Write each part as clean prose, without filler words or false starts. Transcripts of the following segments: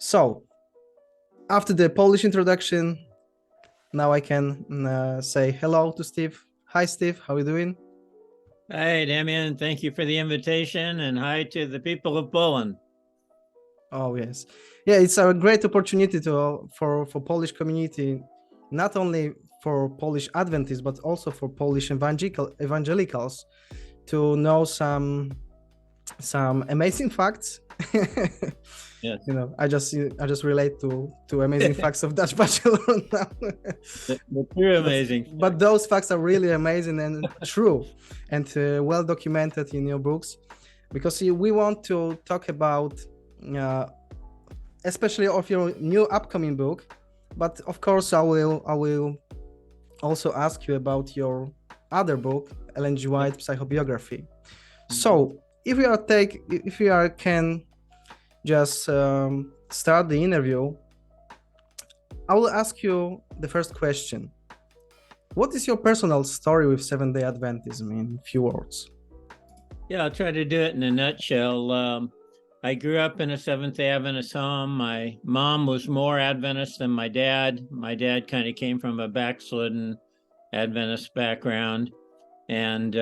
So, after the Polish introduction, now I can say hello to Steve. Hi, Steve. How are you doing? Hi, Damian. Thank you for the invitation, and hi to the people of Poland. Oh yes, yeah. It's a great opportunity for Polish community, not only for Polish Adventists but also for Polish evangelicals to know some amazing facts. Yes. I just relate to amazing facts of Dutch bachelor now. The true amazing. But those facts are really amazing and true, and well documented in your books, because we want to talk about, especially of your new upcoming book. But of course, I will also ask you about your other book, Ellen G. White, Psychobiography. So, if we are can just start the interview, I will ask you the first question. What is your personal story with Seventh-day Adventism in few words? Yeah, I'll try to do it in a nutshell. I grew up in a Seventh-day Adventist home. My mom was more Adventist than my dad. My dad kind of came from a backslidden Adventist background. And,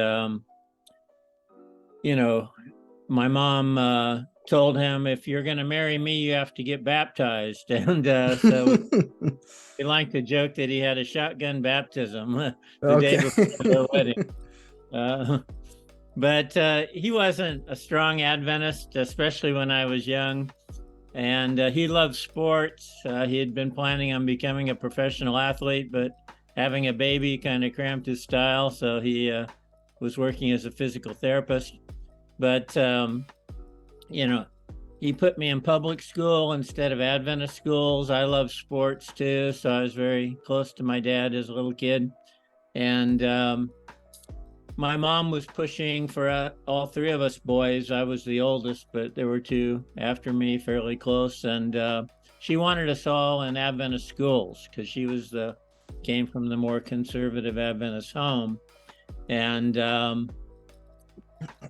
my mom told him, if you're going to marry me, you have to get baptized. And so he liked to joke that he had a shotgun baptism the day before the wedding. But he wasn't a strong Adventist, especially when I was young. And he loved sports. He had been planning on becoming a professional athlete, but having a baby kind of cramped his style. So he was working as a physical therapist. But, he put me in public school instead of Adventist schools. I love sports too, so I was very close to my dad as a little kid. And my mom was pushing for all three of us boys. I was the oldest, but there were two after me fairly close. And she wanted us all in Adventist schools because she came from the more conservative Adventist home. And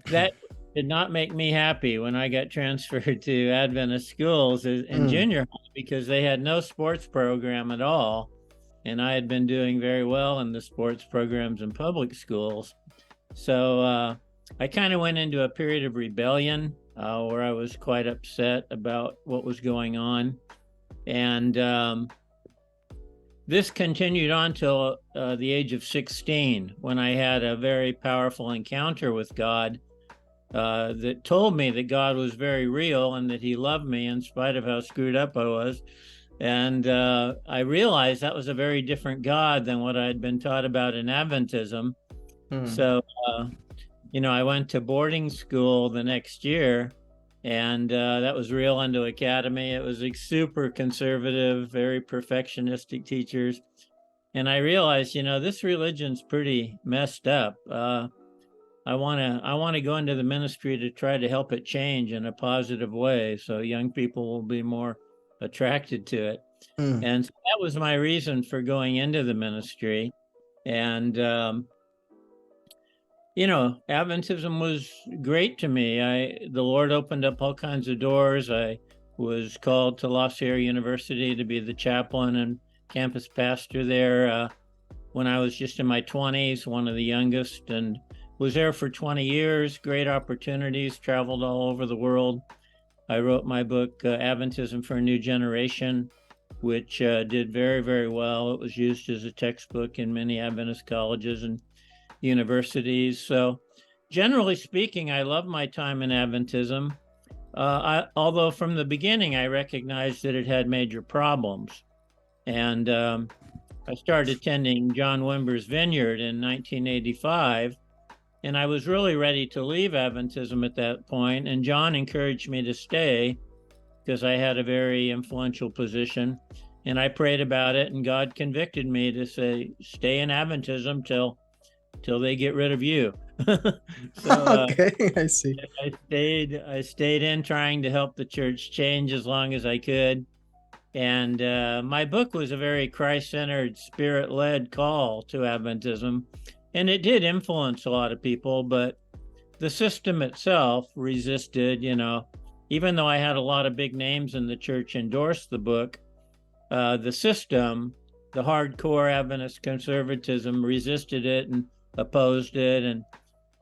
that did not make me happy when I got transferred to Adventist schools in junior high, because they had no sports program at all. And I had been doing very well in the sports programs in public schools. So I kind of went into a period of rebellion where I was quite upset about what was going on. And this continued on till the age of 16, when I had a very powerful encounter with God that told me that God was very real and that he loved me in spite of how screwed up I was. And I realized that was a very different God than what I had been taught about in Adventism. So, I went to boarding school the next year, and that was Real Unto Academy. It was like super conservative, very perfectionistic teachers. And I realized, this religion's pretty messed up. I want to go into the ministry to try to help it change in a positive way, so young people will be more attracted to it. And so that was my reason for going into the ministry. And Adventism was great to me. The Lord opened up all kinds of doors. I was called to La Sierra University to be the chaplain and campus pastor there when I was just in my 20s, one of the youngest, and was there for 20 years. Great opportunities, traveled all over the world. I wrote my book, Adventism for a New Generation, which did very, very well. It was used as a textbook in many Adventist colleges and universities. So generally speaking, I love my time in Adventism. Although from the beginning, I recognized that it had major problems. And I started attending John Wimber's Vineyard in 1985. And I was really ready to leave Adventism at that point. And John encouraged me to stay because I had a very influential position. And I prayed about it, and God convicted me to say, stay in Adventism till they get rid of you. So okay, I see. I stayed in, trying to help the church change as long as I could. And my book was a very Christ-centered, spirit-led call to Adventism. And it did influence a lot of people, but the system itself resisted. even though I had a lot of big names in the church endorse the book, the system, the hardcore Adventist conservatism, resisted it and opposed it,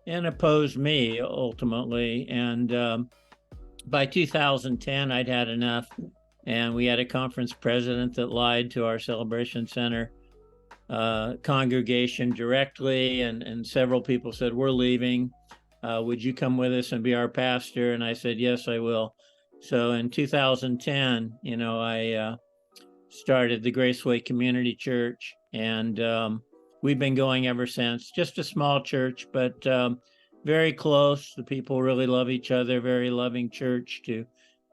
and opposed me ultimately. And by 2010, I'd had enough, and we had a conference president that lied to our Celebration Center congregation directly, and several people said, "We're leaving. Would you come with us and be our pastor?" And I said, "Yes, I will." So in 2010, I started the Graceway Community Church, and we've been going ever since. Just a small church, but very close. The people really love each other, very loving church to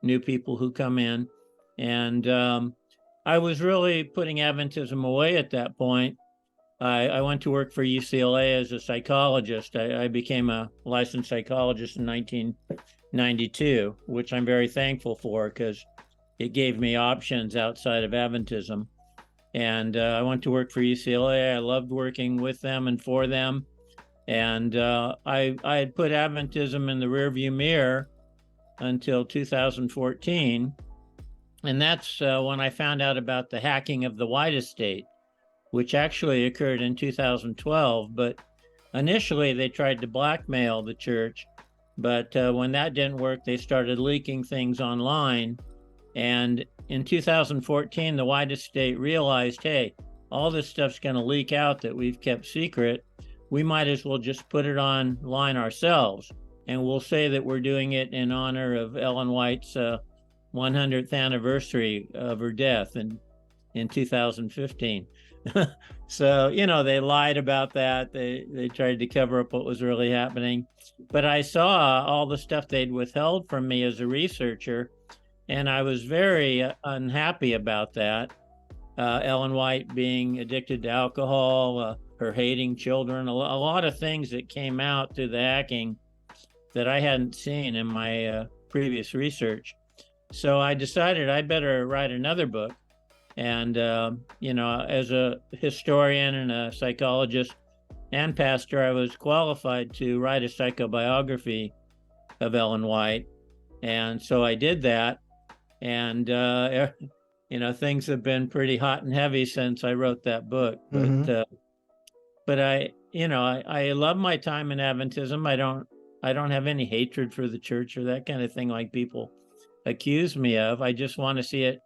new people who come in. And I was really putting Adventism away at that point. I went to work for UCLA as a psychologist. I became a licensed psychologist in 1992, which I'm very thankful for, because it gave me options outside of Adventism. And I went to work for UCLA. I loved working with them and for them. And I had put Adventism in the rearview mirror until 2014. And that's when I found out about the hacking of the White Estate, which actually occurred in 2012. But initially, they tried to blackmail the church. But when that didn't work, they started leaking things online. And in 2014, the White Estate realized, hey, all this stuff's going to leak out that we've kept secret. We might as well just put it online ourselves. And we'll say that we're doing it in honor of Ellen White's 100th anniversary of her death in 2015. So, they lied about that. They tried to cover up what was really happening. But I saw all the stuff they'd withheld from me as a researcher, and I was very unhappy about that. Ellen White being addicted to alcohol, her hating children, a lot of things that came out through the hacking that I hadn't seen in my previous research. So I decided I better write another book. And, as a historian and a psychologist and pastor, I was qualified to write a psychobiography of Ellen White. And so I did that. And, things have been pretty hot and heavy since I wrote that book. But I love my time in Adventism. I don't have any hatred for the church or that kind of thing like people accuse me of. I just want to see it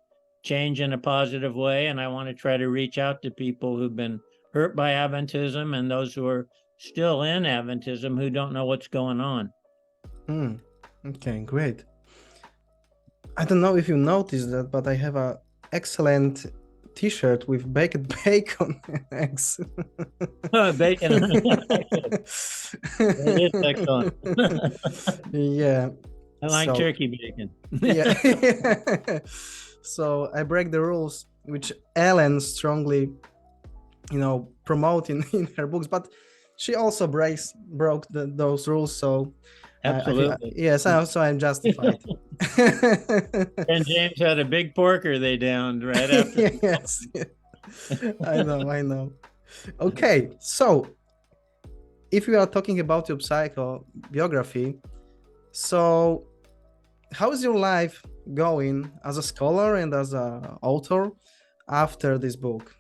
change in a positive way, and I want to try to reach out to people who've been hurt by Adventism and those who are still in Adventism who don't know what's going on. Okay, great. I don't know if you noticed that, but I have an excellent T-shirt with baked bacon eggs. Bacon. It is excellent. Yeah. I like turkey bacon. Yeah. So I break the rules, which Ellen strongly, promote in her books, but she also broke those rules. So absolutely, yes, so I'm justified. And James had a big porker they downed right after. Yes, I know. Okay, so if we are talking about your psychobiography, so how is your life going as a scholar and as an author after this book?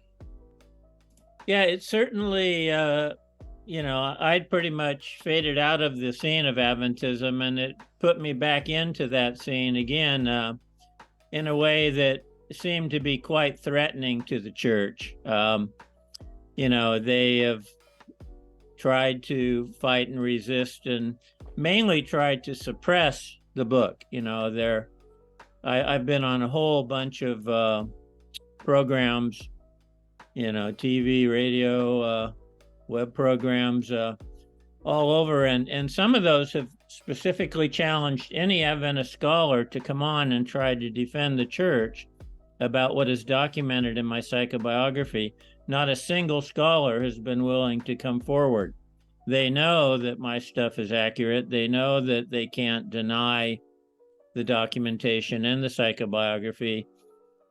Yeah, it certainly, I'd pretty much faded out of the scene of Adventism, and it put me back into that scene again in a way that seemed to be quite threatening to the church. They have tried to fight and resist, and mainly tried to suppress the book. I've been on a whole bunch of programs, TV, radio, web programs, all over. And some of those have specifically challenged any Adventist scholar to come on and try to defend the church about what is documented in my psychobiography. Not a single scholar has been willing to come forward. They know that my stuff is accurate. They know that they can't deny the documentation in the psychobiography.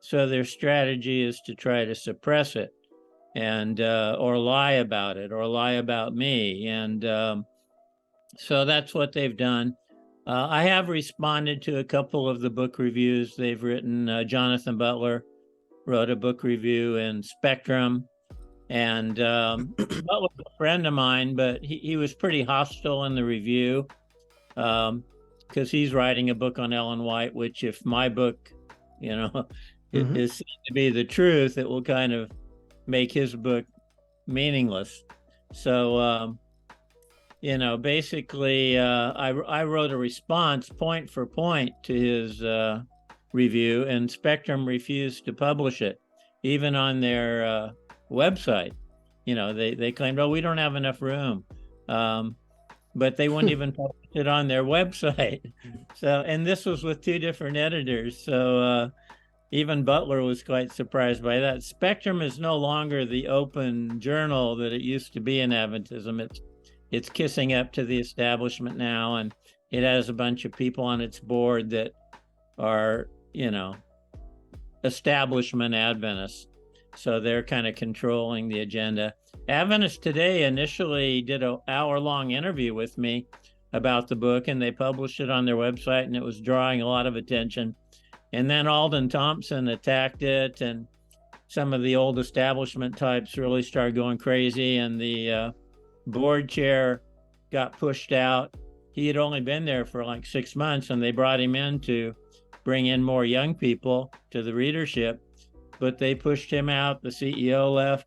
So their strategy is to try to suppress it and or lie about it or lie about me. And so that's what they've done. I have responded to a couple of the book reviews they've written. Jonathan Butler wrote a book review in Spectrum, and Butler's a friend of mine, but he was pretty hostile in the review because he's writing a book on Ellen White, which if my book, is seen to be the truth, it will kind of make his book meaningless. So, basically, I wrote a response point for point to his review, and Spectrum refused to publish it, even on their website. They claimed, we don't have enough room, but they wouldn't even publish it on their website. So, and this was with two different editors. So even Butler was quite surprised by that. Spectrum is no longer the open journal that it used to be in Adventism. It's kissing up to the establishment now, and it has a bunch of people on its board that are, establishment Adventists. So they're kind of controlling the agenda. Adventist Today initially did an hour-long interview with me about the book, and they published it on their website, and it was drawing a lot of attention. And then Alden Thompson attacked it, and some of the old establishment types really started going crazy, and the board chair got pushed out. He had only been there for like 6 months, and they brought him in to bring in more young people to the readership, but they pushed him out. The CEO left.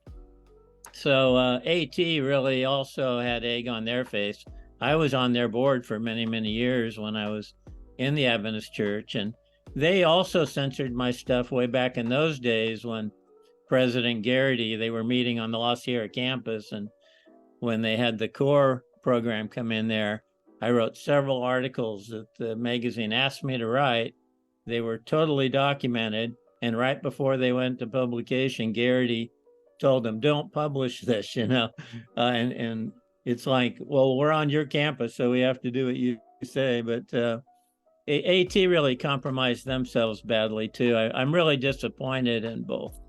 So AT really also had egg on their face. I was on their board for many, many years when I was in the Adventist Church, and they also censored my stuff way back in those days when President Garrity, they were meeting on the La Sierra campus, and when they had the core program come in there, I wrote several articles that the magazine asked me to write. They were totally documented, and right before they went to publication, Garrity told them, don't publish this, and it's like, well, we're on your campus, so we have to do what you say. But AT really compromised themselves badly too. I'm really disappointed in both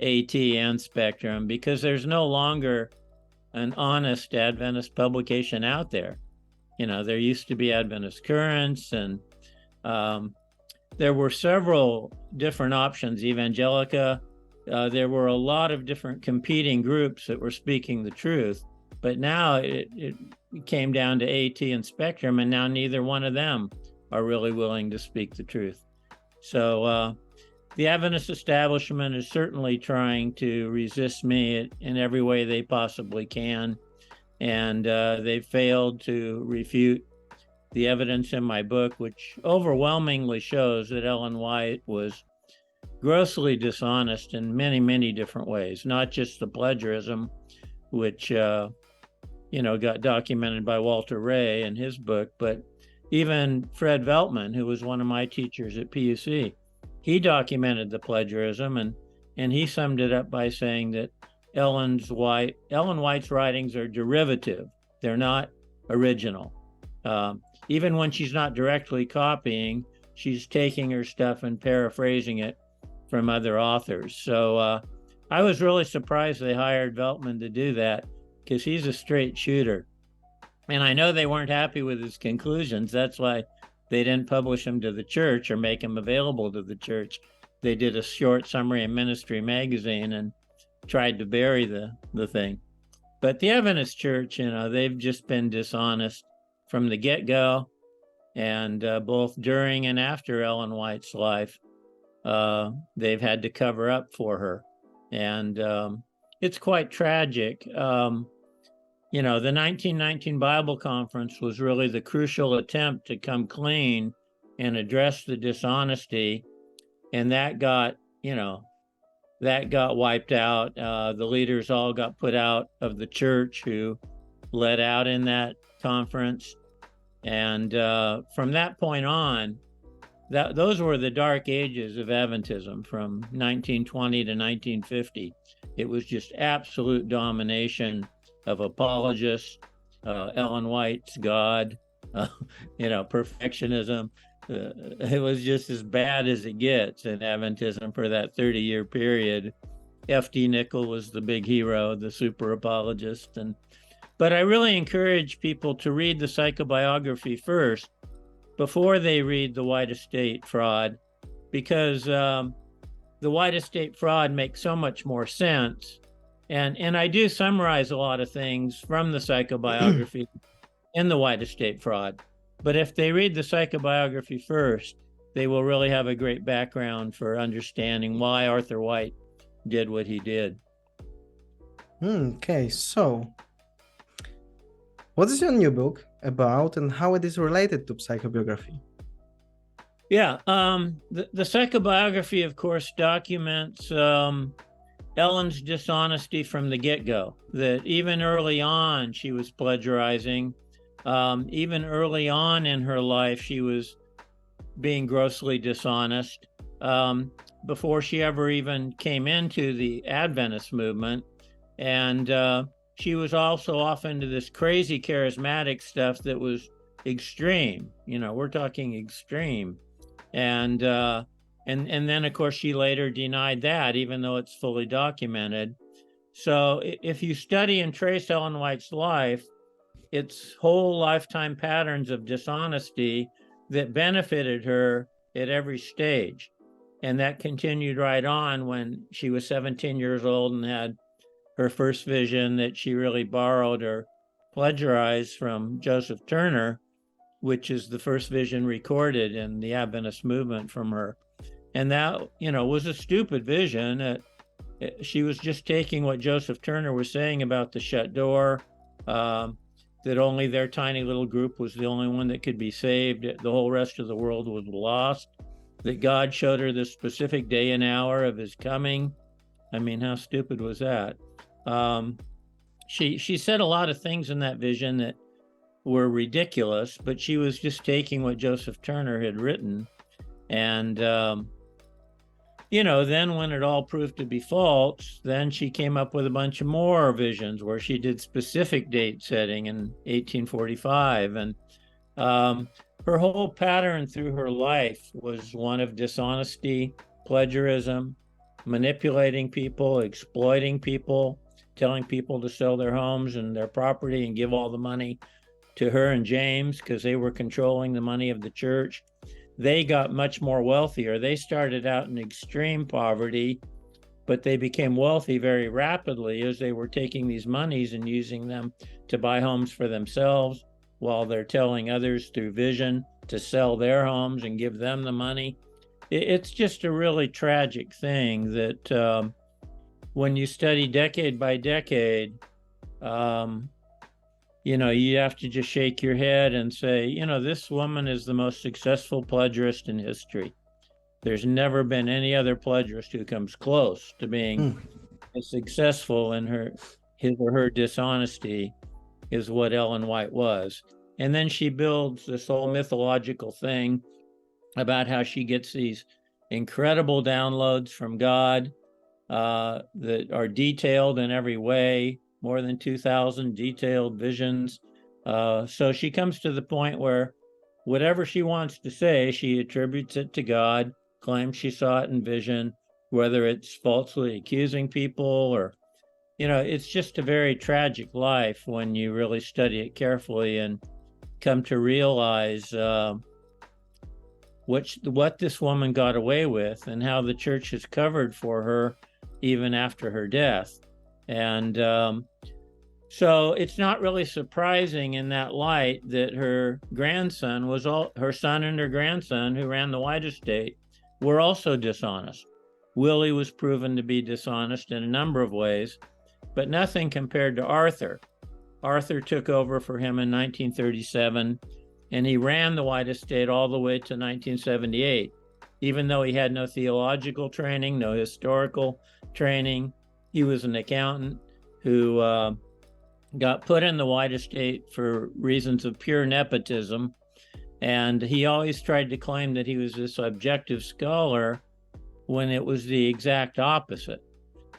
AT and Spectrum, because there's no longer an honest Adventist publication out there. There used to be Adventist Currents, and there were several different options, Evangelica. There were a lot of different competing groups that were speaking the truth, but now it came down to AT and Spectrum, and now neither one of them are really willing to speak the truth. So the Adventist establishment is certainly trying to resist me in every way they possibly can, and they failed to refute the evidence in my book, which overwhelmingly shows that Ellen White was grossly dishonest in many, many different ways, not just the plagiarism, which got documented by Walter Ray in his book, but even Fred Veltman, who was one of my teachers at PUC, he documented the plagiarism, and he summed it up by saying that Ellen White's writings are derivative. They're not original. Even when she's not directly copying, she's taking her stuff and paraphrasing it from other authors. So I was really surprised they hired Veltman to do that, because he's a straight shooter. And I know they weren't happy with his conclusions. That's why they didn't publish them to the church or make them available to the church. They did a short summary in Ministry magazine and tried to bury the thing. But the Adventist Church, they've just been dishonest from the get-go, and both during and after Ellen White's life, they've had to cover up for her. And it's quite tragic. The 1919 Bible Conference was really the crucial attempt to come clean and address the dishonesty, and that got wiped out. The leaders all got put out of the church who led out in that conference, and from that point on, those were the dark ages of Adventism, from 1920 to 1950. It was just absolute domination of apologists, Ellen White's God, perfectionism. It was just as bad as it gets in Adventism for that 30-year period. F.D. Nickel was the big hero, the super apologist. But I really encourage people to read the Psychobiography first, before they read The White Estate Fraud, because The White Estate Fraud makes so much more sense. And I do summarize a lot of things from the psychobiography in The White Estate Fraud. But if they read the psychobiography first, they will really have a great background for understanding why Arthur White did what he did. Okay, so what is your new book about and how it is related to psychobiography? Yeah, the psychobiography, of course, documents Ellen's dishonesty from the get-go, that even early on she was plagiarizing. Even early on in her life, she was being grossly dishonest. Before she ever even came into the Adventist movement. And she was also off into this crazy charismatic stuff that was extreme. You know, we're talking extreme. And then, of course, she later denied that, even though it's fully documented. So if you study and trace Ellen White's life, it's whole lifetime patterns of dishonesty that benefited her at every stage. And that continued right on when she was 17 years old and had her first vision that she really borrowed or plagiarized from Joseph Turner, which is the first vision recorded in the Adventist movement from her. And that, you know, was a stupid vision. She was just taking what Joseph Turner was saying about the shut door, that only their tiny little group was the only one that could be saved. The whole rest of the world was lost. That God showed her the specific day and hour of his coming. I mean, how stupid was that? She said a lot of things in that vision that were ridiculous, but she was just taking what Joseph Turner had written. And, you know, then when it all proved to be false, then she came up with a bunch of more visions where she did specific date setting in 1845. And her whole pattern through her life was one of dishonesty, plagiarism, manipulating people, exploiting people, telling people to sell their homes and their property and give all the money to her and James because they were controlling the money of the church. They got much more wealthier. They started out in extreme poverty, but they became wealthy very rapidly as they were taking these monies and using them to buy homes for themselves while they're telling others through vision to sell their homes and give them the money. It's just a really tragic thing that when you study decade by decade, you know, you have to just shake your head and say, you know, this woman is the most successful plagiarist in history. There's never been any other plagiarist who comes close to being as successful in his or her dishonesty is what Ellen White was. And then she builds this whole mythological thing about how she gets these incredible downloads from God that are detailed in every way, more than 2,000 detailed visions. So she comes to the point where whatever she wants to say, she attributes it to God, claims she saw it in vision, whether it's falsely accusing people or, you know, it's just a very tragic life when you really study it carefully and come to realize what this woman got away with and how the church has covered for her even after her death. And so it's not really surprising in that light that her grandson her son and her grandson who ran the White Estate were also dishonest. Willie was proven to be dishonest in a number of ways, but nothing compared to Arthur. Arthur took over for him in 1937, and he ran the White Estate all the way to 1978. Even though he had no theological training, no historical training, he was an accountant who got put in the White Estate for reasons of pure nepotism. And he always tried to claim that he was this objective scholar when it was the exact opposite.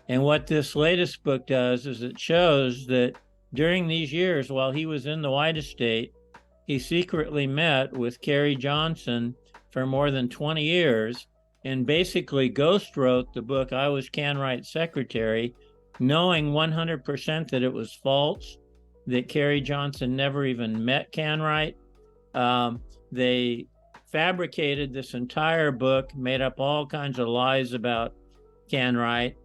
And what this latest book does is it shows that during these years, while he was in the White Estate, he secretly met with Carrie Johnson for more than 20 years and basically ghost wrote the book I Was Canright's Secretary, knowing 100% that it was false, that Carrie Johnson never even met Canright. They fabricated this entire book, made up all kinds of lies about Canright.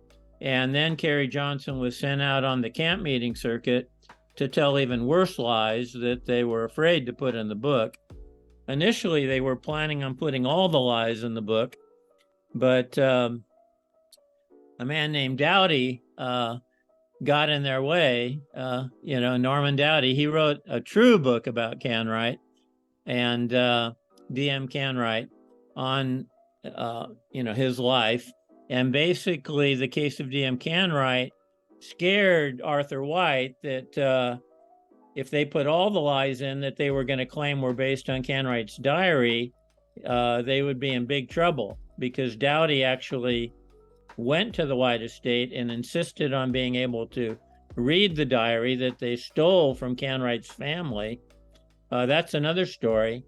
And then Carrie Johnson was sent out on the camp meeting circuit to tell even worse lies that they were afraid to put in the book. Initially, they were planning on putting all the lies in the book, but a man named Dowdy got in their way. Norman Dowdy, he wrote a true book about Canright and DM Canright on, his life. And basically, the case of DM Canright scared Arthur White that if they put all the lies in that they were going to claim were based on Canright's diary, they would be in big trouble, because Dowdy actually went to the White estate and insisted on being able to read the diary that they stole from Canright's family. That's another story.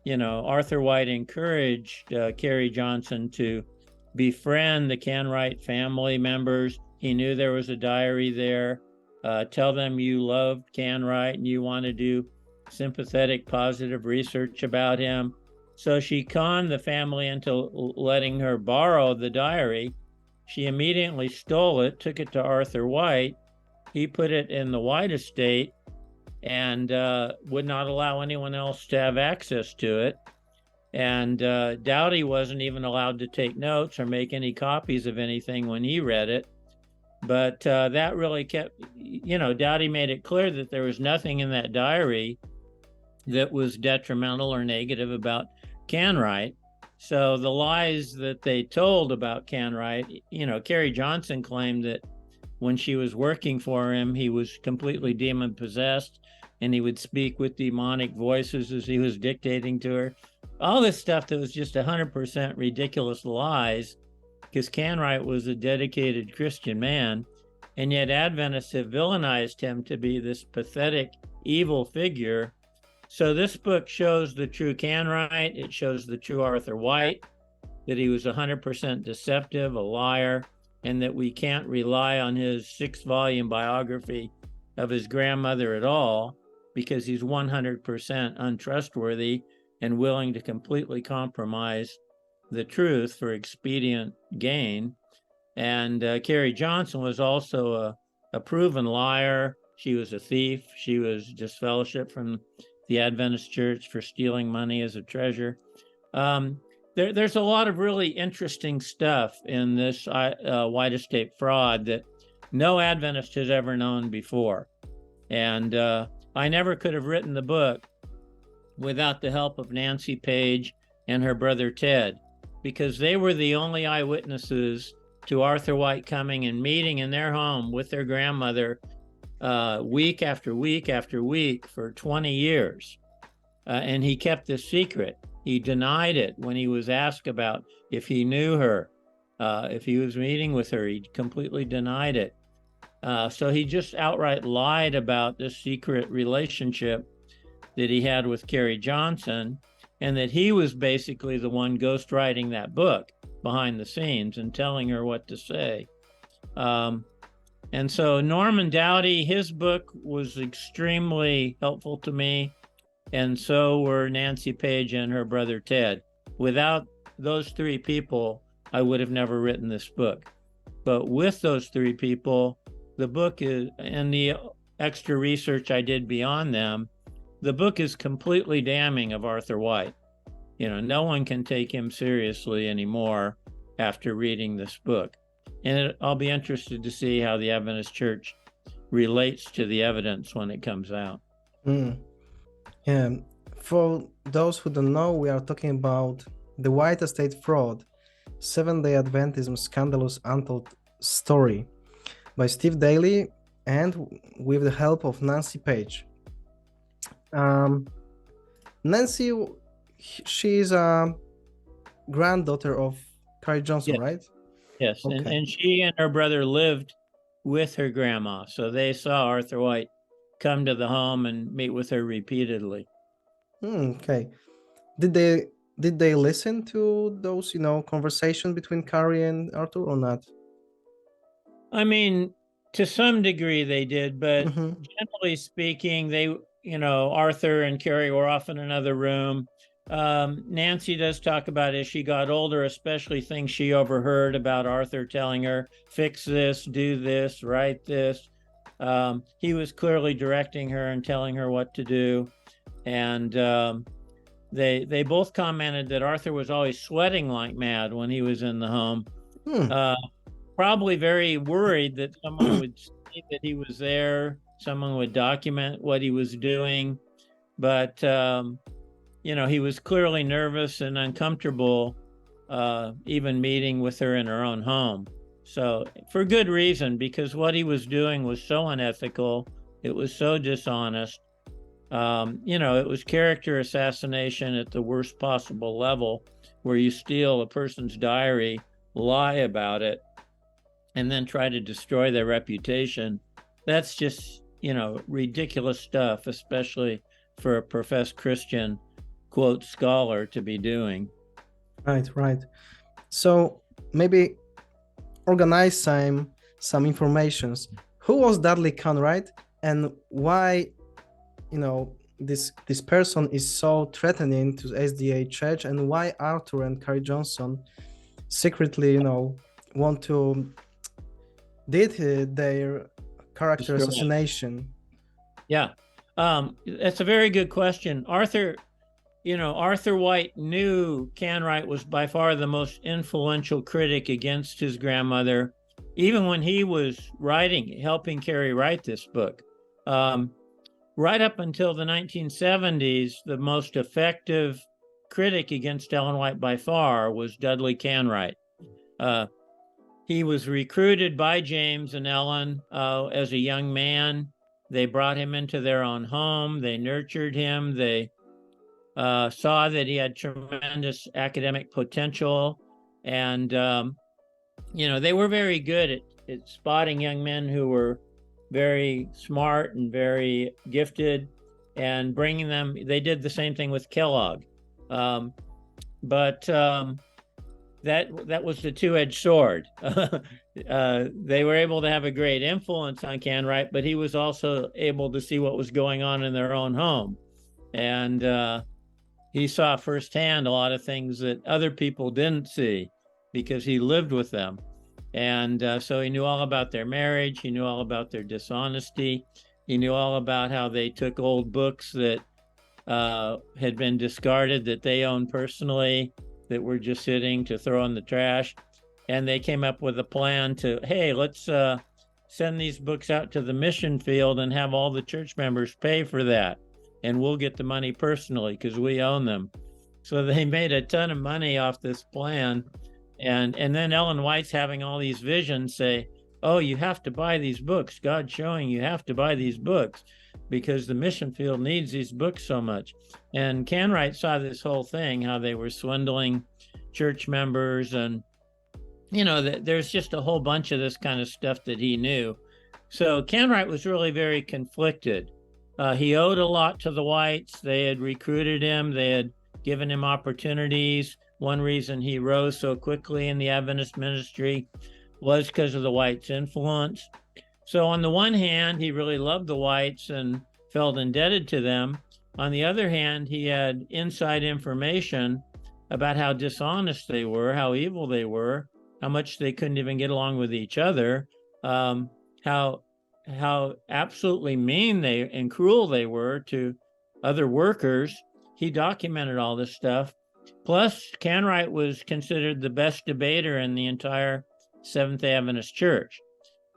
Arthur White encouraged Carrie Johnson to befriend the Canright family members. He knew there was a diary there. Tell them you loved Canright and you want to do sympathetic, positive research about him. So she conned the family into letting her borrow the diary. She immediately stole it, took it to Arthur White. He put it in the White estate and would not allow anyone else to have access to it. And Dowdy wasn't even allowed to take notes or make any copies of anything when he read it. But that really kept, Dowdy made it clear that there was nothing in that diary that was detrimental or negative about Canright. So the lies that they told about Canright, Carrie Johnson claimed that when she was working for him, he was completely demon possessed and he would speak with demonic voices as he was dictating to her. All this stuff that was just 100% ridiculous lies, because Canright was a dedicated Christian man, and yet Adventists have villainized him to be this pathetic, evil figure. So this book shows the true Canright. It shows the true Arthur White, that he was 100% deceptive, a liar, and that we can't rely on his 6-volume biography of his grandmother at all, because he's 100% untrustworthy and willing to completely compromise the truth for expedient gain. And Carrie Johnson was also a proven liar. She was a thief. She was disfellowshipped from the Adventist Church for stealing money as a treasure. There's a lot of really interesting stuff in this White estate fraud that no Adventist has ever known before. And I never could have written the book without the help of Nancy Page and her brother Ted, because they were the only eyewitnesses to Arthur White coming and meeting in their home with their grandmother week after week after week for 20 years. And he kept this secret. He denied it when he was asked about if he knew her, if he was meeting with her. He completely denied it. So he just outright lied about this secret relationship that he had with Carrie Johnson, and that he was basically the one ghostwriting that book behind the scenes and telling her what to say. And so Norman Dowdy, his book was extremely helpful to me, and so were Nancy Page and her brother Ted. Without those 3 people, I would have never written this book. But with those 3 people, the book is, and the extra research I did beyond them, the book is completely damning of Arthur White. No one can take him seriously anymore after reading this book. And I'll be interested to see how the Adventist Church relates to the evidence when it comes out. Yeah. For those who don't know, we are talking about the White Estate Fraud, Seventh-day Adventism Scandalous Untold Story by Steve Daly and with the help of Nancy Page. Nancy, she is a granddaughter of Carrie Johnson, Yes. right? Yes, Okay. and she and her brother lived with her grandma, so they saw Arthur White come to the home and meet with her repeatedly. Okay. Did they listen to those, conversation between Carrie and Arthur or not? I mean, to some degree they did, but Mm-hmm. generally speaking, they, Arthur and Carrie were off in another room. Nancy does talk about as she got older, especially things she overheard about Arthur telling her, fix this, do this, write this. He was clearly directing her and telling her what to do. And they both commented that Arthur was always sweating like mad when he was in the home. Probably very worried that someone would see that he was there, someone would document what he was doing. But, he was clearly nervous and uncomfortable, even meeting with her in her own home. So for good reason, because what he was doing was so unethical. It was so dishonest. It was character assassination at the worst possible level, where you steal a person's diary, lie about it, and then try to destroy their reputation. That's just, ridiculous stuff, especially for a professed Christian, quote, scholar to be doing. Right. So maybe organize some informations. Who was Dudley Canright, and why, this person is so threatening to SDA Church, and why Arthur and Carrie Johnson secretly, want to did their character assassination? Yeah, that's a very good question. Arthur White knew Canright was by far the most influential critic against his grandmother, even when he was helping Carrie write this book. Right up until the 1970s, the most effective critic against Ellen White by far was Dudley Canright. He was recruited by James and Ellen as a young man. They brought him into their own home. They nurtured him. They saw that he had tremendous academic potential. And, they were very good at spotting young men who were very smart and very gifted and bringing them. They did the same thing with Kellogg. But that was the two-edged sword. They were able to have a great influence on Canright, but he was also able to see what was going on in their own home. And he saw firsthand a lot of things that other people didn't see because he lived with them. And so he knew all about their marriage. He knew all about their dishonesty. He knew all about how they took old books that had been discarded, that they owned personally, that were just sitting to throw in the trash. And they came up with a plan to, hey, let's send these books out to the mission field and have all the church members pay for that. And we'll get the money personally because we own them. So they made a ton of money off this plan. And then Ellen White's having all these visions say, oh, you have to buy these books. God's showing you have to buy these books because the mission field needs these books so much. And Canright saw this whole thing, how they were swindling church members. And, there's just a whole bunch of this kind of stuff that he knew. So Canright was really very conflicted. He owed a lot to the Whites. They had recruited him. They had given him opportunities. One reason he rose so quickly in the Adventist ministry was because of the Whites' influence. So on the one hand, he really loved the Whites and felt indebted to them. On the other hand, he had inside information about how dishonest they were, how evil they were, how much they couldn't even get along with each other, how absolutely mean and cruel they were to other workers. He documented all this stuff. Plus, Canright was considered the best debater in the entire Seventh-day Adventist Church.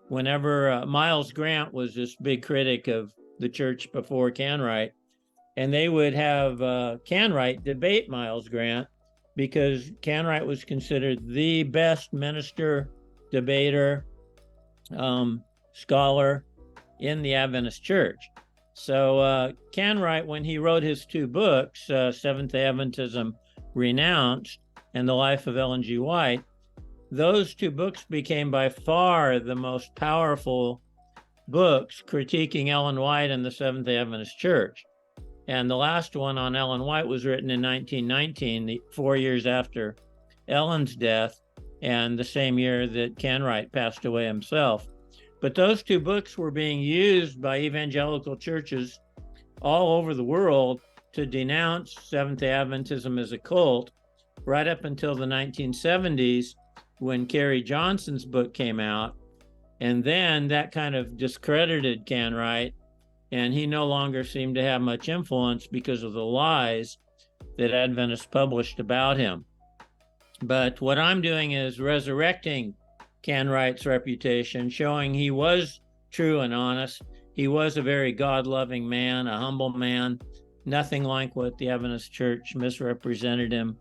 Whenever Miles Grant was this big critic of the church before Canright, and they would have Canright debate Miles Grant because Canright was considered the best minister, debater, scholar in the Adventist Church. So Canright, when he wrote his two books, Seventh-day Adventism Renounced and The Life of Ellen G. White, those two books became by far the most powerful books critiquing Ellen White and the Seventh-day Adventist Church. And the last one on Ellen White was written in 1919, 4 years after Ellen's death, and the same year that Canright passed away himself. But those two books were being used by evangelical churches all over the world to denounce Seventh-day Adventism as a cult right up until the 1970s when Carrie Johnson's book came out. And then that kind of discredited Canright, and he no longer seemed to have much influence because of the lies that Adventists published about him. But what I'm doing is resurrecting Canright's reputation, showing he was true and honest. He was a very God-loving man, a humble man, nothing like what the Adventist Church misrepresented him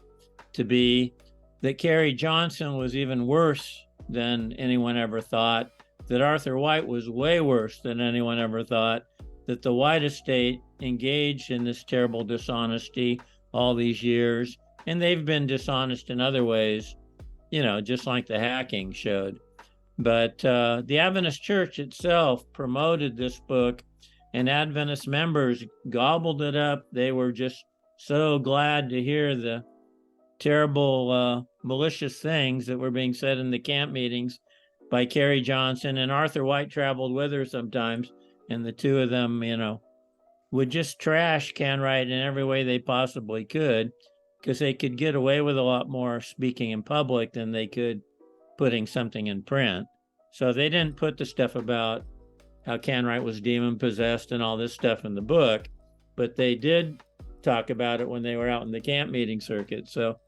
to be. That Carrie Johnson was even worse than anyone ever thought, that Arthur White was way worse than anyone ever thought, that the White estate engaged in this terrible dishonesty all these years, and they've been dishonest in other ways, just like the hacking showed. But the Adventist Church itself promoted this book, and Adventist members gobbled it up. They were just so glad to hear the terrible, malicious things that were being said in the camp meetings by Carrie Johnson, and Arthur White traveled with her sometimes, and the two of them, would just trash Canright in every way they possibly could, because they could get away with a lot more speaking in public than they could putting something in print. So they didn't put the stuff about how Canright was demon possessed and all this stuff in the book, but they did talk about it when they were out in the camp meeting circuit. So,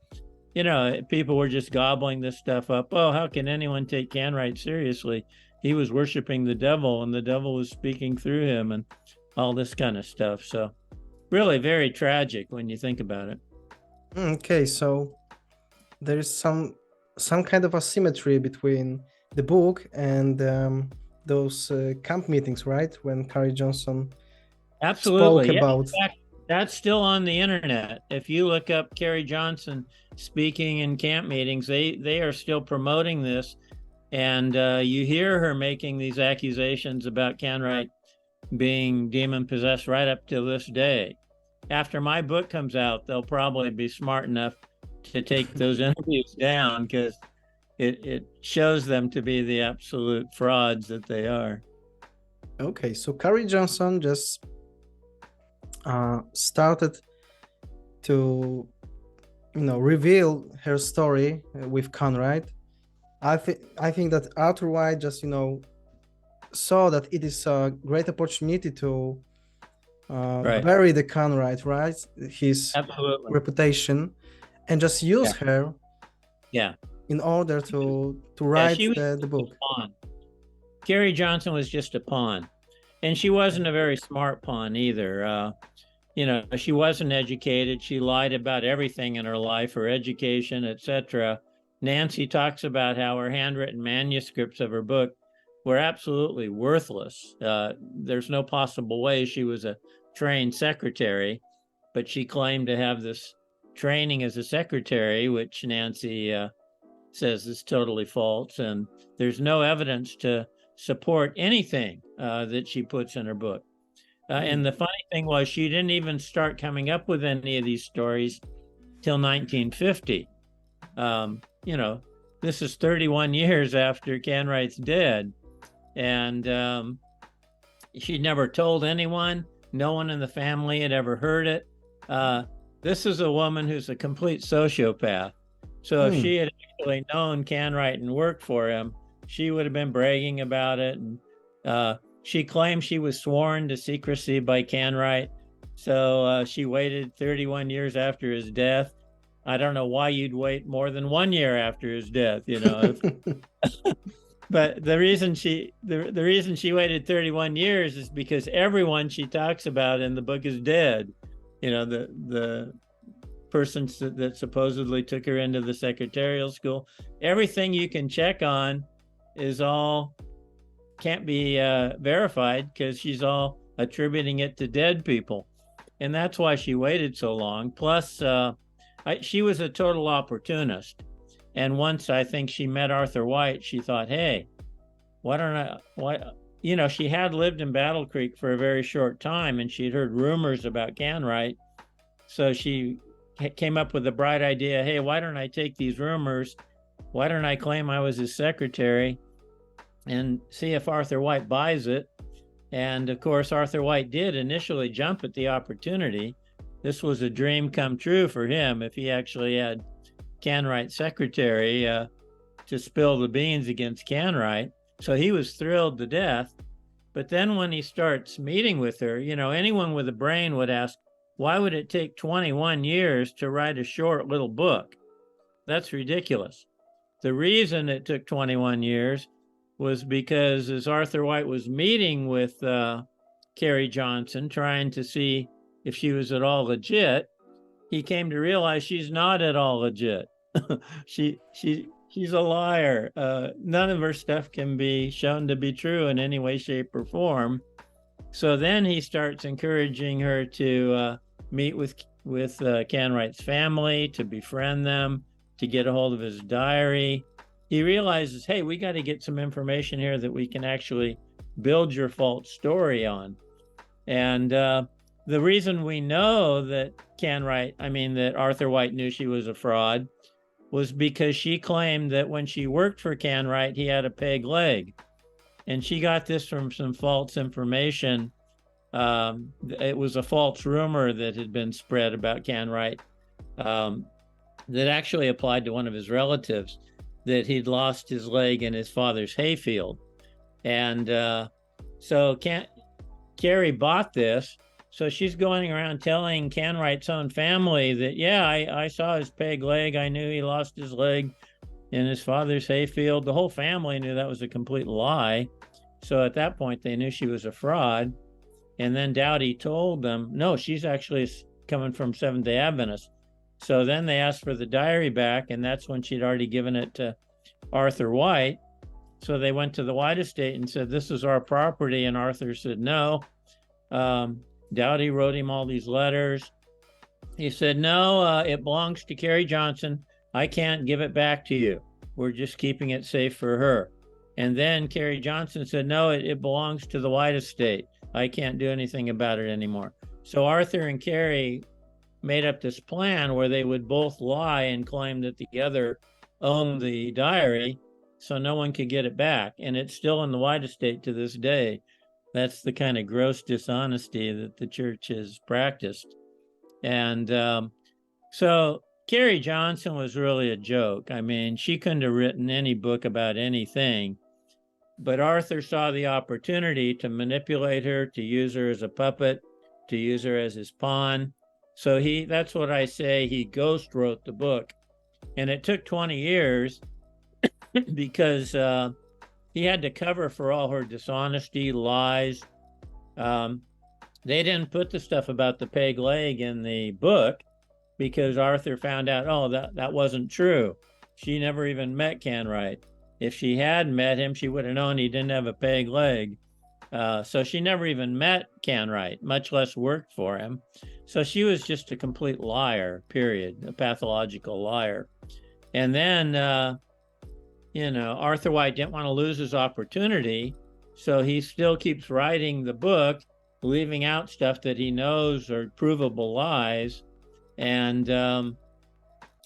people were just gobbling this stuff up. Oh, how can anyone take Canright seriously? He was worshiping the devil, and the devil was speaking through him, and all this kind of stuff. So really very tragic when you think about it. Okay, so there is some kind of asymmetry between the book and those camp meetings, right? When Carrie Johnson Absolutely spoke about... In fact, that's still on the internet. If you look up Carrie Johnson speaking in camp meetings, they are still promoting this, and you hear her making these accusations about Canright being demon possessed right up to this day. After my book comes out, they'll probably be smart enough to take those interviews down, because it shows them to be the absolute frauds that they are. Okay, so Carrie Johnson just started to reveal her story with Canright. I think that Arthur White just saw that it is a great opportunity to bury the Canright, right? His Absolutely. reputation, and just use her in order to write the book. Carrie Johnson was just a pawn, and she wasn't a very smart pawn either. She wasn't educated. She lied about everything in her life, her education, etc. Nancy talks about how her handwritten manuscripts of her book were absolutely worthless. There's no possible way she was a trained secretary, but she claimed to have this training as a secretary, which Nancy says is totally false. And there's no evidence to support anything that she puts in her book. And the funny thing was, she didn't even start coming up with any of these stories till 1950. This is 31 years after Canright's dead. And she never told anyone. No one in the family had ever heard it. This is a woman who's a complete sociopath. So if she had actually known Canright and worked for him, she would have been bragging about it. And she claimed she was sworn to secrecy by Canright. So she waited 31 years after his death. I don't know why you'd wait more than 1 year after his death, But the reason she waited 31 years is because everyone she talks about in the book is dead. The person that supposedly took her into the secretarial school. Everything you can check on is all can't be verified, because she's all attributing it to dead people, and that's why she waited so long. Plus, she was a total opportunist. And once I think she met Arthur White, she thought, hey, she had lived in Battle Creek for a very short time, and she'd heard rumors about Canright. So she came up with the bright idea, hey, why don't I take these rumors? Why don't I claim I was his secretary and see if Arthur White buys it? And of course, Arthur White did initially jump at the opportunity. this was a dream come true for him if he actually had Canright's secretary to spill the beans against Canright. So he was thrilled to death. But then when he starts meeting with her, anyone with a brain would ask, why would it take 21 years to write a short little book? That's ridiculous. The reason it took 21 years was because as Arthur White was meeting with Carrie Johnson, trying to see if she was at all legit, he came to realize she's not at all legit. She's a liar. None of her stuff can be shown to be true in any way, shape, or form. So then he starts encouraging her to meet with Canright's family, to befriend them, to get a hold of his diary. He realizes, hey, we got to get some information here that we can actually build your false story on. And the reason we know that that Arthur White knew she was a fraud was because she claimed that when she worked for Canright, he had a peg leg. And she got this from some false information. It was a false rumor that had been spread about Canright that actually applied to one of his relatives, that he'd lost his leg in his father's hayfield. And so Carrie bought this. So she's going around telling Canright's own family that, yeah, I saw his peg leg. I knew he lost his leg in his father's hayfield. The whole family knew that was a complete lie. So at that point, they knew she was a fraud. And then Dowdy told them, no, she's actually coming from Seventh-day Adventist. So then they asked for the diary back, and that's when she'd already given it to Arthur White. So they went to the White estate and said, this is our property. And Arthur said, no. Dowdy wrote him all these letters. He said, no, it belongs to Carrie Johnson. I can't give it back to you. We're just keeping it safe for her. And then Carrie Johnson said, no, it belongs to the White estate. I can't do anything about it anymore. So Arthur and Carrie made up this plan where they would both lie and claim that the other owned the diary so no one could get it back. And it's still in the White estate to this day. That's the kind of gross dishonesty that the church has practiced. And so Carrie Johnson was really a joke. I mean, she couldn't have written any book about anything. But Arthur saw the opportunity to manipulate her, to use her as a puppet, to use her as his pawn. So that's what I say, he ghost wrote the book. And it took 20 years because he had to cover for all her dishonesty, lies. They didn't put the stuff about the peg leg in the book because Arthur found out, oh, that wasn't true. She never even met Canright. If she had met him, she would have known he didn't have a peg leg. So she never even met Canright, much less worked for him. So she was just a complete liar, period, a pathological liar. And then, Arthur White didn't want to lose his opportunity. So he still keeps writing the book, leaving out stuff that he knows are provable lies. And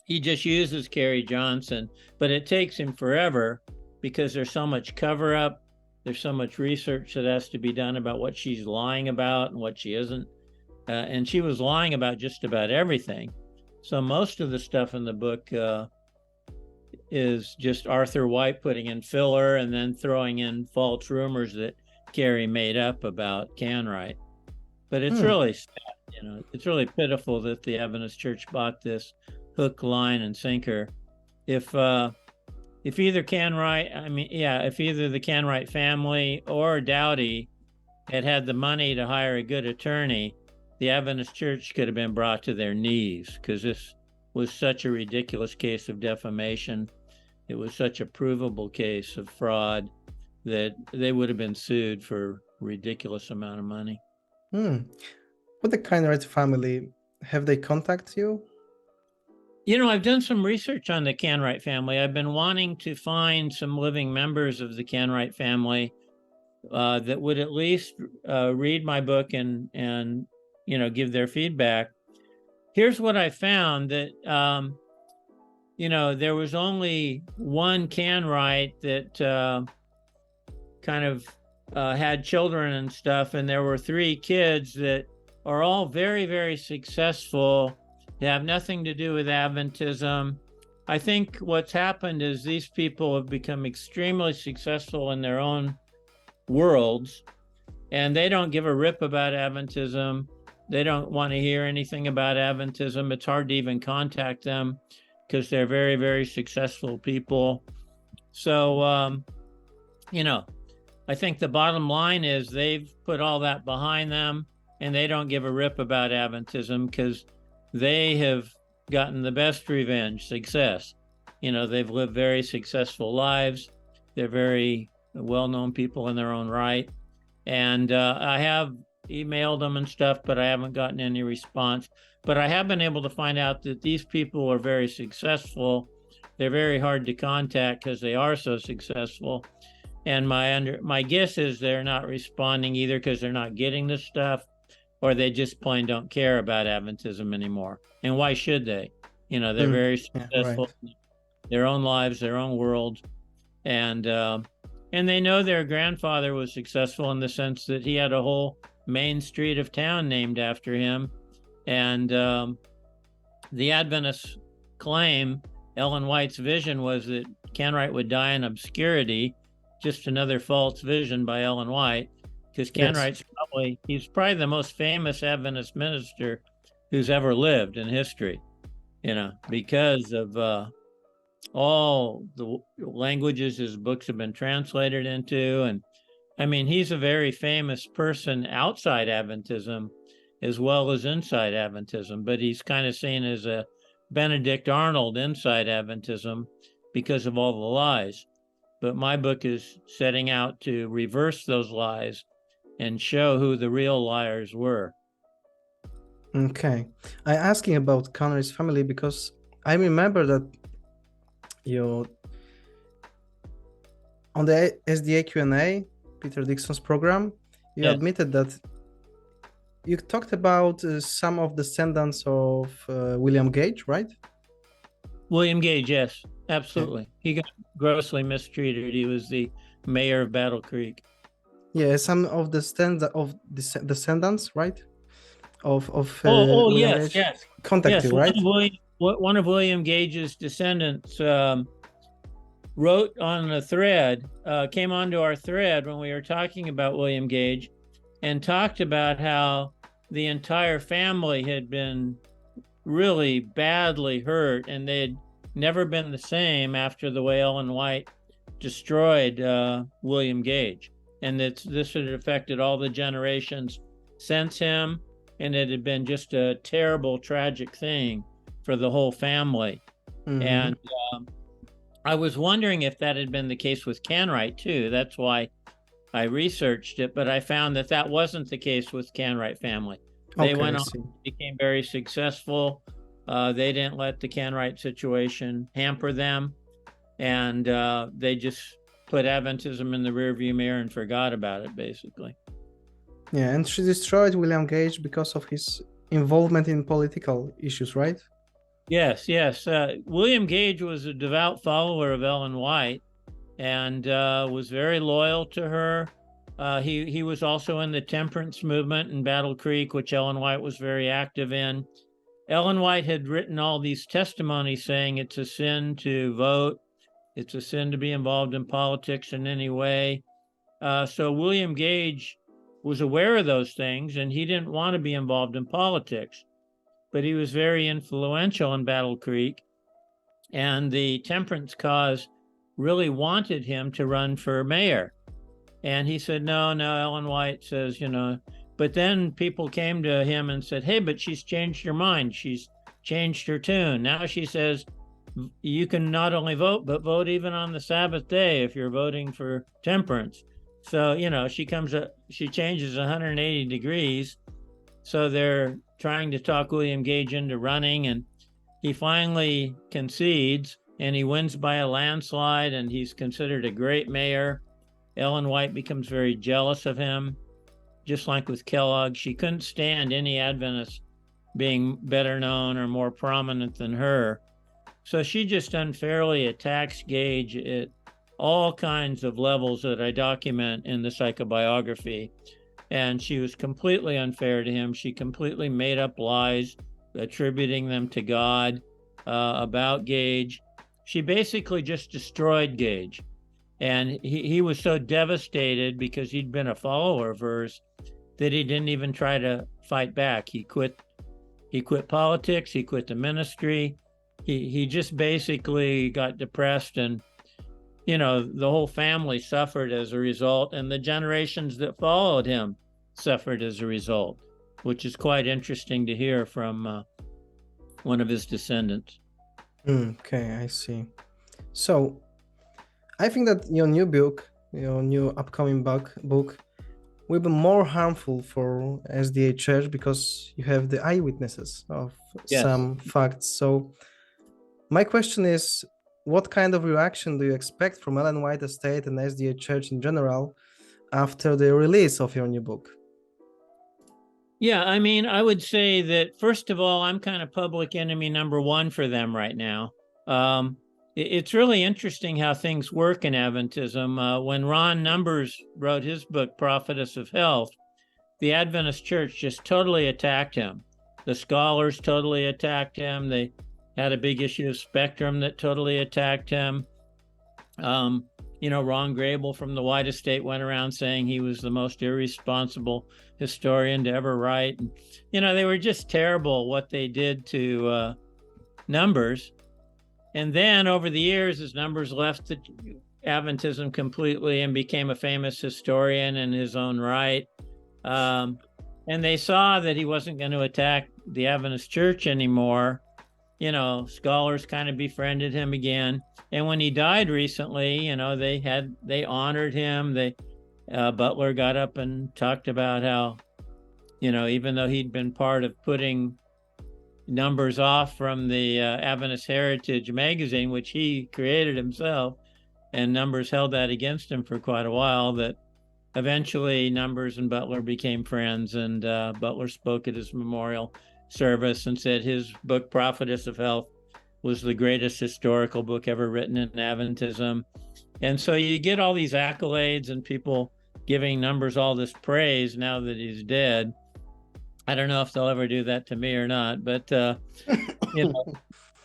he just uses Carrie Johnson, but it takes him forever because there's so much cover up. There's so much research that has to be done about what she's lying about and what she isn't. And she was lying about just about everything. So most of the stuff in the book is just Arthur White putting in filler and then throwing in false rumors that Carrie made up about Canright. But it's really sad, it's really pitiful that the Adventist Church bought this hook, line, and sinker. If either the Canright family or Dowdy had the money to hire a good attorney, the Adventist Church could have been brought to their knees because this was such a ridiculous case of defamation. It was such a provable case of fraud that they would have been sued for a ridiculous amount of money. With the Canright family, have they contacted you? I've done some research on the Canright family. I've been wanting to find some living members of the Canright family that would at least read my book and give their feedback. Here's what I found, that there was only one Canright that kind of had children and stuff, and there were 3 kids that are all very, very successful. They have nothing to do with Adventism. I think what's happened is these people have become extremely successful in their own worlds, and they don't give a rip about Adventism. They don't want to hear anything about Adventism. It's hard to even contact them because they're very, very successful people. So, I think the bottom line is they've put all that behind them, and they don't give a rip about Adventism because they have gotten the best revenge, success. They've lived very successful lives. They're very well-known people in their own right. And I have emailed them and stuff, but I haven't gotten any response. But I have been able to find out that these people are very successful. They're very hard to contact because they are so successful. And my guess is they're not responding either because they're not getting this stuff, or they just plain don't care about Adventism anymore. And why should they? They're very successful in their own lives, their own world. And they know their grandfather was successful in the sense that he had a whole main street of town named after him. And the Adventists claim Ellen White's vision was that Canright would die in obscurity, just another false vision by Ellen White, because Canright's he's probably the most famous Adventist minister who's ever lived in history, because of all the languages his books have been translated into. And I mean, he's a very famous person outside Adventism as well as inside Adventism, but he's kind of seen as a Benedict Arnold inside Adventism because of all the lies. But my book is setting out to reverse those lies and show who the real liars were. Okay. I'm asking about Connery's family because I remember that on the SDA Q&A, Peter Dixon's program, you admitted that you talked about some of the descendants of William Gage, right? William Gage, yes, absolutely. He got grossly mistreated. He was the mayor of Battle Creek. Yeah, some of the descendants, right? Of William Gage. Yes. Contacted, right? One of William Gage's descendants wrote on a thread, came onto our thread when we were talking about William Gage, and talked about how the entire family had been really badly hurt, and they had never been the same after the way Ellen White destroyed William Gage, and that this had affected all the generations since him, and it had been just a terrible, tragic thing for the whole family. Mm-hmm. And I was wondering if that had been the case with Canright too. That's why I researched it, but I found that that wasn't the case with Canright family. They went on, became very successful. They didn't let the Canright situation hamper them, and they just put Adventism in the rearview mirror and forgot about it, basically. Yeah, and she destroyed William Gage because of his involvement in political issues, right? Yes. William Gage was a devout follower of Ellen White and was very loyal to her. He was also in the temperance movement in Battle Creek, which Ellen White was very active in. Ellen White had written all these testimonies saying it's a sin to vote. It's a sin to be involved in politics in any way. So William Gage was aware of those things, and he didn't want to be involved in politics. But he was very influential in Battle Creek, and the temperance cause really wanted him to run for mayor. And he said, no, Ellen White says, but then people came to him and said, hey, but she's changed her mind. She's changed her tune. Now she says, you can not only vote, but vote even on the Sabbath day if you're voting for temperance. So, she changes 180 degrees. So they're trying to talk William Gage into running, and he finally concedes, and he wins by a landslide, and he's considered a great mayor. Ellen White becomes very jealous of him, just like with Kellogg. She couldn't stand any Adventist being better known or more prominent than her. So she just unfairly attacks Gage at all kinds of levels that I document in the Psychobiography. and she was completely unfair to him. She completely made up lies, attributing them to God about Gage. She basically just destroyed Gage. And he was so devastated because he'd been a follower of hers that he didn't even try to fight back. He quit politics, he quit the ministry. He just basically got depressed, and the whole family suffered as a result, and the generations that followed him suffered as a result, which is quite interesting to hear from one of his descendants. Okay, I see. So I think that your new upcoming book will be more harmful for SDA Church because you have the eyewitnesses of some facts. So my question is, what kind of reaction do you expect from Ellen White Estate and SDA Church in general after the release of your new book? Yeah, I mean, I would say that, first of all, I'm kind of public enemy number one for them right now. It's really interesting how things work in Adventism. When Ron Numbers wrote his book, Prophetess of Health, the Adventist Church just totally attacked him. The scholars totally attacked him. They had a big issue of Spectrum that totally attacked him. Ron Grable from the White Estate went around saying he was the most irresponsible historian to ever write. And, they were just terrible what they did to Numbers. And then over the years, as Numbers left the Adventism completely and became a famous historian in his own right, and they saw that he wasn't going to attack the Adventist Church anymore, scholars kind of befriended him again. And when he died recently, they honored him. Butler got up and talked about how, even though he'd been part of putting Numbers off from the Adventist Heritage magazine, which he created himself, and Numbers held that against him for quite a while, that eventually Numbers and Butler became friends, and Butler spoke at his memorial service and said his book, Prophetess of Health, was the greatest historical book ever written in Adventism. And so you get all these accolades and people giving Numbers all this praise now that he's dead. I don't know if they'll ever do that to me or not, but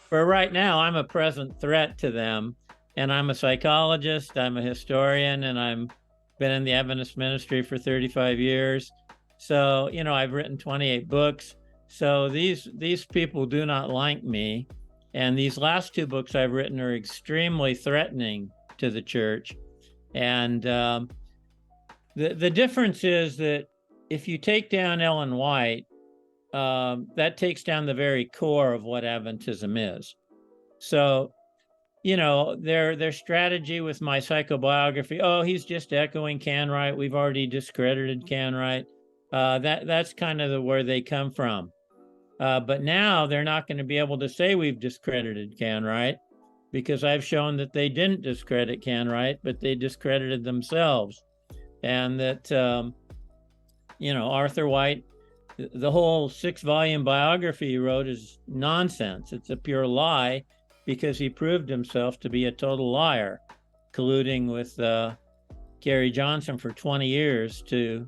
for right now, I'm a present threat to them. And I'm a psychologist, I'm a historian, and I've been in the Adventist ministry for 35 years. So, I've written 28 books. So these people do not like me. And these last two books I've written are extremely threatening to the church. And the difference is that if you take down Ellen White, that takes down the very core of what Adventism is. So, their strategy with my psychobiography, oh, he's just echoing Canright. We've already discredited Canright. That's kind of where they come from. But now they're not going to be able to say we've discredited Canright, because I've shown that they didn't discredit Canright, but they discredited themselves. And that, Arthur White, the whole 6-volume biography he wrote is nonsense. It's a pure lie, because he proved himself to be a total liar, colluding with Carrie Johnson for 20 years to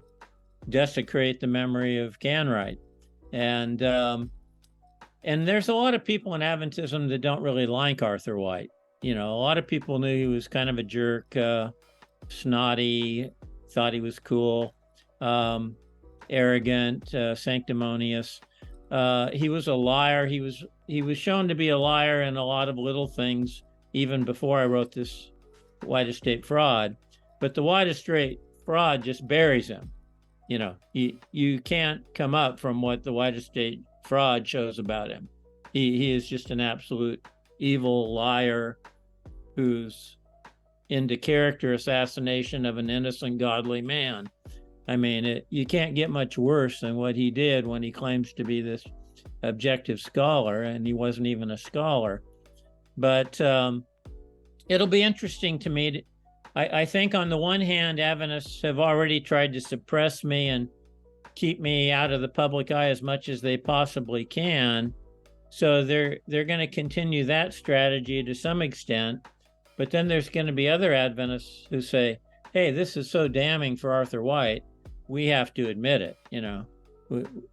desecrate the memory of Canright. And there's a lot of people in Adventism that don't really like Arthur White. A lot of people knew he was kind of a jerk, snotty, thought he was cool, arrogant, sanctimonious. He was a liar. He was shown to be a liar in a lot of little things, even before I wrote this White Estate Fraud. But the White Estate Fraud just buries him. You can't come up from what the White Estate Fraud shows about him. He is just an absolute evil liar who's into character assassination of an innocent, godly man. I mean, you can't get much worse than what he did when he claims to be this objective scholar, and he wasn't even a scholar. But it'll be interesting to me. I think on the one hand, Adventists have already tried to suppress me and keep me out of the public eye as much as they possibly can. So they're going to continue that strategy to some extent. But then there's going to be other Adventists who say, hey, this is so damning for Arthur White. we have to admit it.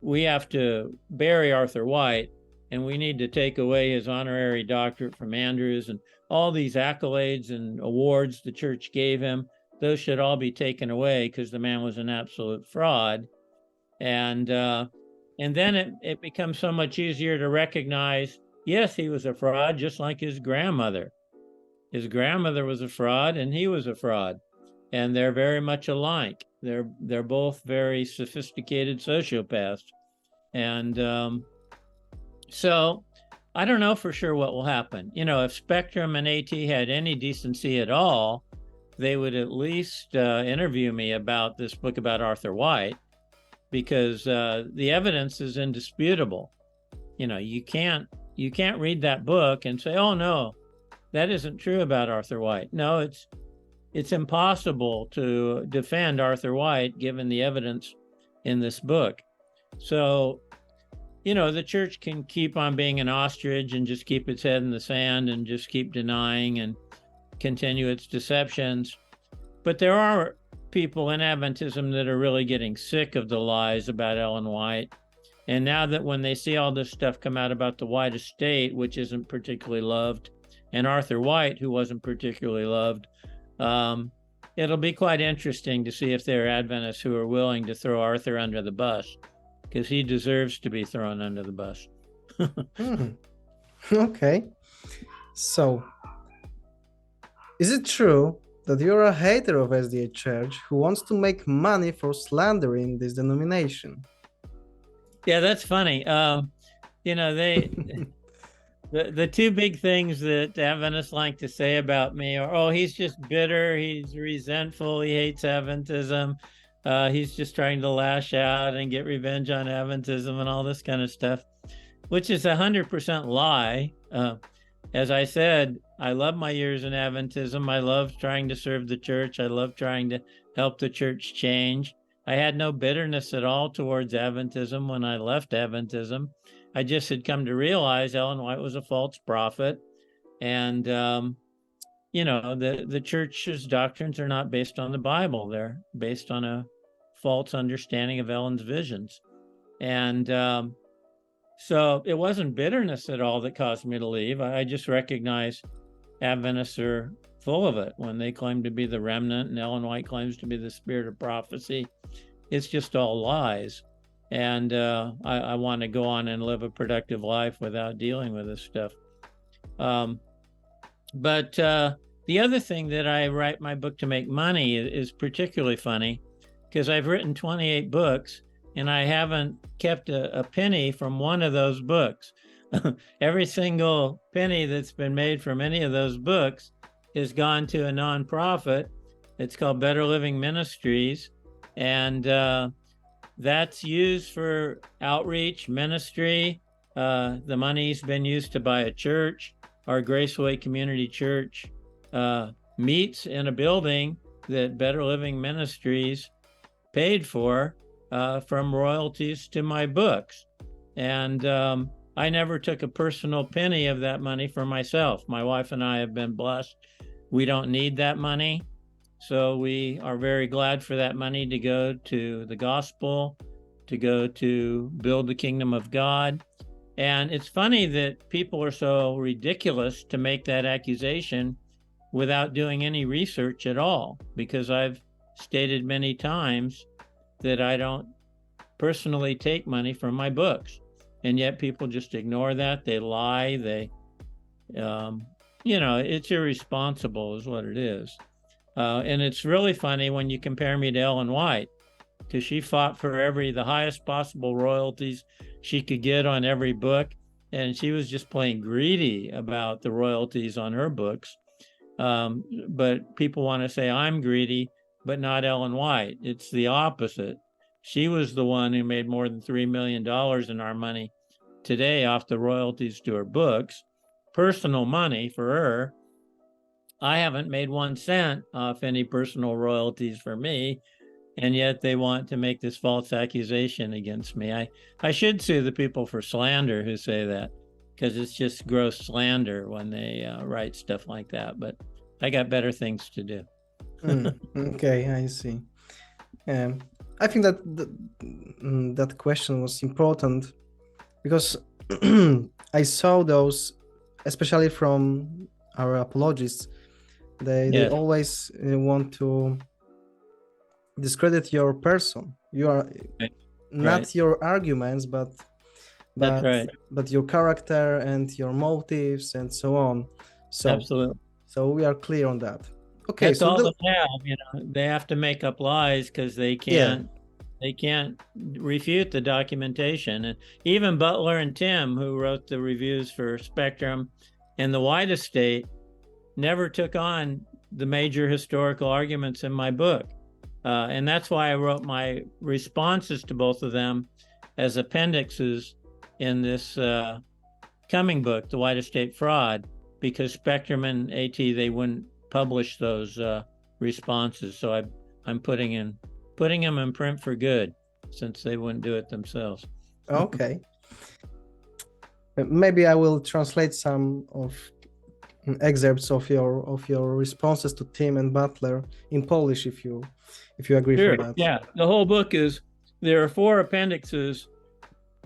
We have to bury Arthur White, and we need to take away his honorary doctorate from Andrews and all these accolades and awards the church gave him. Those should all be taken away because the man was an absolute fraud. And then it becomes so much easier to recognize, yes, he was a fraud, just like his grandmother. His grandmother was a fraud, and he was a fraud, and they're very much alike. They're both very sophisticated sociopaths, and so I don't know for sure what will happen. If Spectrum and AT had any decency at all, they would at least interview me about this book about Arthur White, because the evidence is indisputable. You can't read that book and say, oh no, that isn't true about Arthur White. No, it's impossible to defend Arthur White given the evidence in this book. So, the church can keep on being an ostrich and just keep its head in the sand and just keep denying and continue its deceptions. But there are people in Adventism that are really getting sick of the lies about Ellen White. And now that when they see all this stuff come out about the White estate, which isn't particularly loved, and Arthur White, who wasn't particularly loved, it'll be quite interesting to see if there are Adventists who are willing to throw Arthur under the bus, because he deserves to be thrown under the bus. Okay. So, is it true that you're a hater of SDA Church who wants to make money for slandering this denomination? Yeah, that's funny. They the two big things that Adventists like to say about me are, oh, he's just bitter, he's resentful, he hates Adventism, he's just trying to lash out and get revenge on Adventism and all this kind of stuff, which is 100% lie. As I said, I love my years in Adventism. I love trying to serve the church. I love trying to help the church change. I had no bitterness at all towards Adventism when I left Adventism. I just had come to realize Ellen White was a false prophet. And, the church's doctrines are not based on the Bible. They're based on a false understanding of Ellen's visions. And so it wasn't bitterness at all that caused me to leave. I just recognized Adventists are full of it when they claim to be the remnant and Ellen White claims to be the spirit of prophecy. It's just all lies. And I want to go on and live a productive life without dealing with this stuff. But the other thing that I write my book to make money is particularly funny, because I've written 28 books and I haven't kept a penny from one of those books. Every single penny that's been made from any of those books has gone to a nonprofit. It's called Better Living Ministries. And that's used for outreach ministry. The money's been used to buy a church. Our Graceway Community Church meets in a building that Better Living Ministries paid for from royalties to my books. And I never took a personal penny of that money for myself. My wife and I have been blessed. We don't need that money. So we are very glad for that money to go to the gospel, to go to build the kingdom of God. And it's funny that people are so ridiculous to make that accusation without doing any research at all, because I've stated many times that I don't personally take money from my books. And yet people just ignore that. They lie. It's irresponsible is what it is. And it's really funny when you compare me to Ellen White, because she fought for the highest possible royalties she could get on every book. And she was just plain greedy about the royalties on her books. But people want to say I'm greedy, but not Ellen White. It's the opposite. She was the one who made more than $3 million in our money today off the royalties to her books. Personal money for her. I haven't made 1 cent off any personal royalties for me, and yet they want to make this false accusation against me. I should sue the people for slander who say that, because it's just gross slander when they write stuff like that. But I got better things to do. Okay, I see. I think that that question was important because I saw those, especially from our apologists. They Yes, always want to discredit your person. You are right. Right. not your arguments, That's but right. but your character and your motives and so on. So Absolutely. so we are clear on that. Okay, That's so all they have, you know. They have to make up lies because yeah. they can't refute the documentation. And even Butler and Tim, who wrote the reviews for Spectrum and the White Estate, never took on the major historical arguments in my book. And that's why I wrote my responses to both of them as appendixes in this coming book, The White Estate Fraud, because Spectrum and AT, they wouldn't publish those responses. So I'm putting them in print for good, since they wouldn't do it themselves. Okay. Maybe I will translate some of excerpts of your responses to Tim and Butler in Polish if you agree Sure. for that. Yeah. The whole book there are 4 appendixes.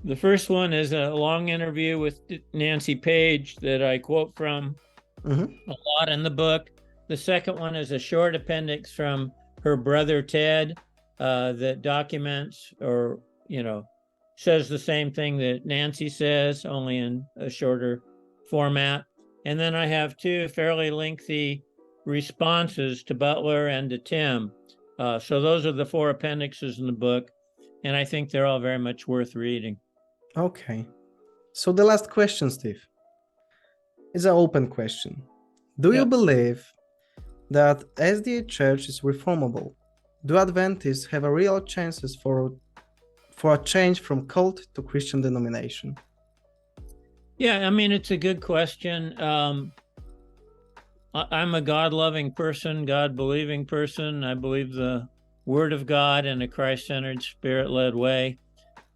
The first one is a long interview with Nancy Page that I quote from a lot in the book. The second one is a short appendix from her brother Ted that documents or, says the same thing that Nancy says, only in a shorter format. And then I have 2 fairly lengthy responses to Butler and to Tim. So those are the 4 appendixes in the book, and I think they're all very much worth reading. Okay. So the last question, Steve, is an open question. Do you believe that SDA Church is reformable? Do Adventists have a real chances for a change from cult to Christian denomination? Yeah, I mean, it's a good question. I'm a God-loving person, God-believing person. I believe the Word of God in a Christ-centered, Spirit-led way.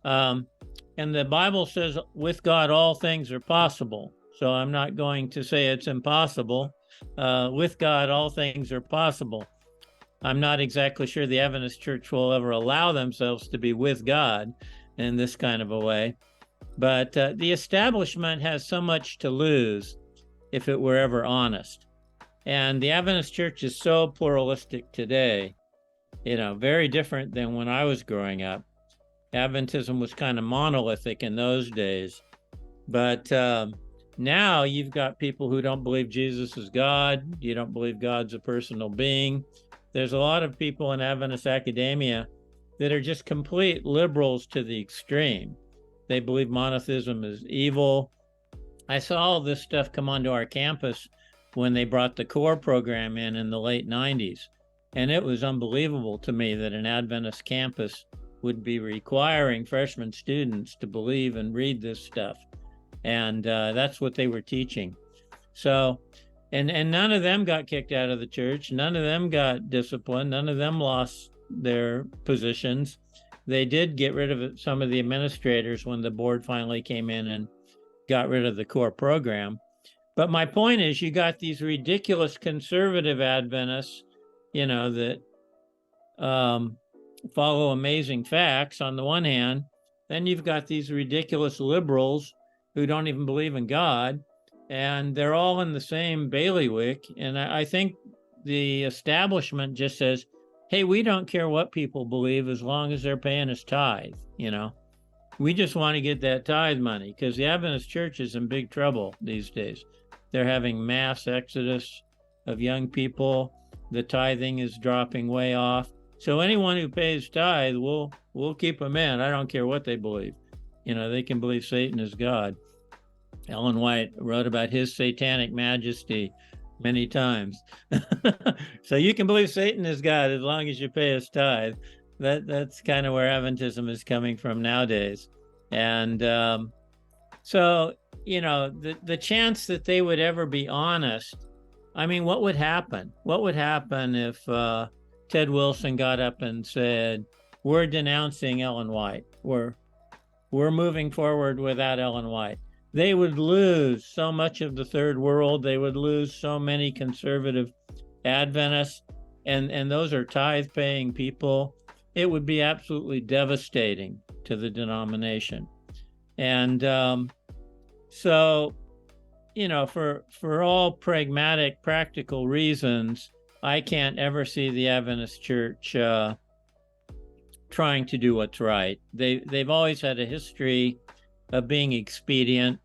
And the Bible says, with God, all things are possible. So I'm not going to say it's impossible. With God, all things are possible. I'm not exactly sure the Adventist Church will ever allow themselves to be with God in this kind of a way. But the establishment has so much to lose if it were ever honest. And the Adventist Church is so pluralistic today, very different than when I was growing up. Adventism was kind of monolithic in those days. But now you've got people who don't believe Jesus is God. You don't believe God's a personal being. There's a lot of people in Adventist academia that are just complete liberals to the extreme. They believe monotheism is evil. I saw all this stuff come onto our campus when they brought the core program in the late 90s. And it was unbelievable to me that an Adventist campus would be requiring freshman students to believe and read this stuff. And that's what they were teaching. So, and none of them got kicked out of the church. None of them got disciplined. None of them lost their positions. They did get rid of some of the administrators when the board finally came in and got rid of the core program. But my point is, you got these ridiculous conservative Adventists, that follow amazing facts on the one hand. Then you've got these ridiculous liberals who don't even believe in God, and they're all in the same bailiwick. And I think the establishment just says, hey, we don't care what people believe as long as they're paying us tithe, We just want to get that tithe money, because the Adventist Church is in big trouble these days. They're having mass exodus of young people. The tithing is dropping way off. So anyone who pays tithe, we'll keep them in. I don't care what they believe. They can believe Satan is God. Ellen White wrote about his satanic majesty many times. So you can believe Satan is God as long as you pay his tithe. That's kind of where Adventism is coming from nowadays. And so, the chance that they would ever be honest, I mean, what would happen? What would happen if Ted Wilson got up and said, we're denouncing Ellen White. We're moving forward without Ellen White. They would lose so much of the third world. They would lose so many conservative Adventists. And those are tithe-paying people. it would be absolutely devastating to the denomination. And so, you know, for all pragmatic, practical reasons, I can't ever see the Adventist Church trying to do what's right. They've always had a history of being expedient.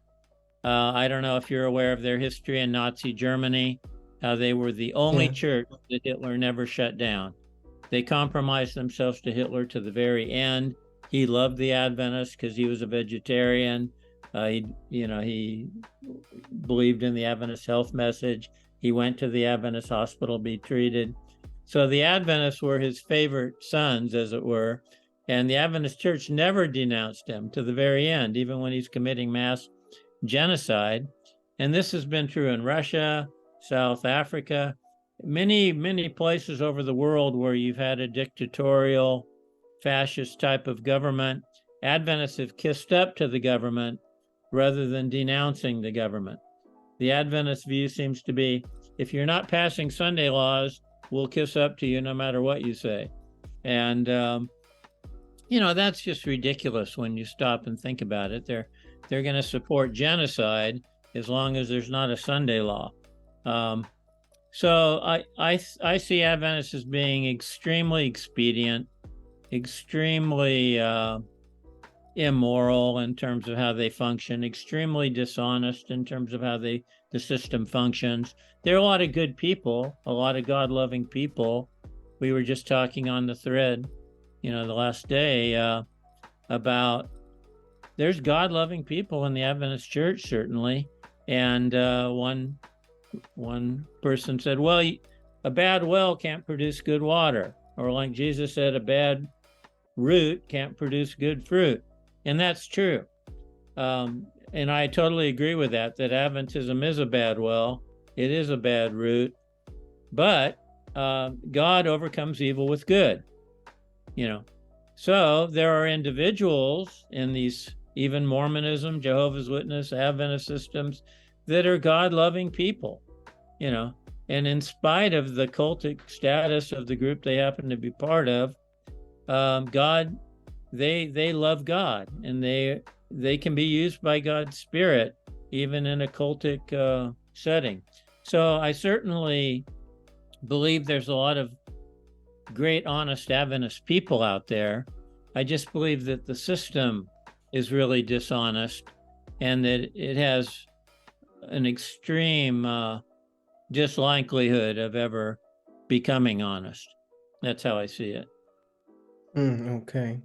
I don't know if you're aware of their history in Nazi Germany, how they were the only church that Hitler never shut down. They compromised themselves to Hitler to the very end. He loved the Adventists because he was a vegetarian. He believed in the Adventist health message. He went to the Adventist hospital to be treated. So the Adventists were his favorite sons, as it were. And the Adventist Church never denounced him to the very end, even when he's committing mass genocide. And this has been true in Russia, South Africa, many places over the world where you've had a dictatorial, fascist type of government. Adventists have kissed up to the government rather than denouncing the government. The Adventist view seems to be, if you're not passing Sunday laws, we'll kiss up to you no matter what you say. And that's just ridiculous when you stop and think about it. They're going to support genocide as long as there's not a Sunday law. So I see Adventists as being extremely expedient, extremely immoral in terms of how they function, extremely dishonest in terms of how the system functions. There are a lot of good people, a lot of God-loving people. We were just talking on the thread, the last day about there's God-loving people in the Adventist Church, certainly. And one person said, well, a bad well can't produce good water. Or like Jesus said, a bad root can't produce good fruit. And that's true. And I totally agree with that Adventism is a bad well. It is a bad root. But God overcomes evil with good. So there are individuals in these, even Mormonism, Jehovah's Witness, Adventist systems, that are God-loving people, and in spite of the cultic status of the group they happen to be part of, they love God, and they can be used by God's Spirit, even in a cultic setting. So I certainly believe there's a lot of great, honest Adventist people out there. I just believe that the system is really dishonest, and that it has an extreme dislikelihood of ever becoming honest. That's how I see it. Okay.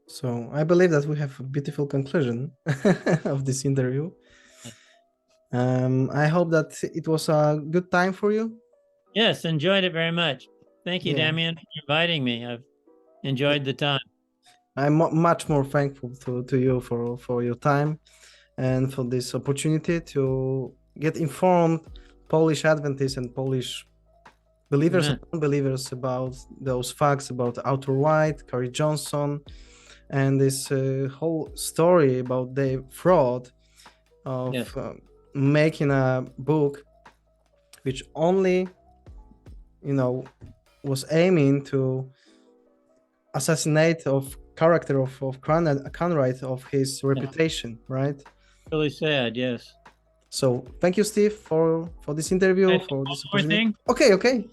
So I believe that we have a beautiful conclusion of this interview. I hope that it was a good time for you. Yes, enjoyed it very much. Thank you, Damian, for inviting me. I've enjoyed the time. I'm much more thankful to you for your time and for this opportunity to get informed Polish Adventists and Polish believers and unbelievers about those facts about Arthur White, Carrie Johnson, and this whole story about the fraud of making a book which only, was aiming to assassinate of character of Canright, of his reputation, right? Really sad, yes. So thank you, Steve, for this interview. For this thing. Okay. Right.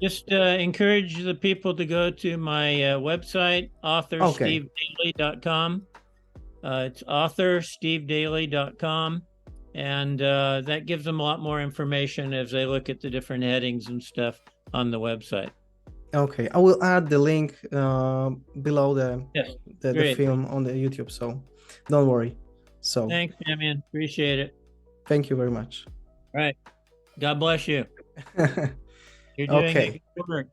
Just encourage the people to go to my website, authorstevedaily.com. It's authorstevedaily.com, and that gives them a lot more information as they look at the different headings and stuff on the website. Okay, I will add the link below the film on the YouTube, so don't worry. So thanks, Damian. Appreciate it. Thank you very much. All right. God bless you. You're doing good work.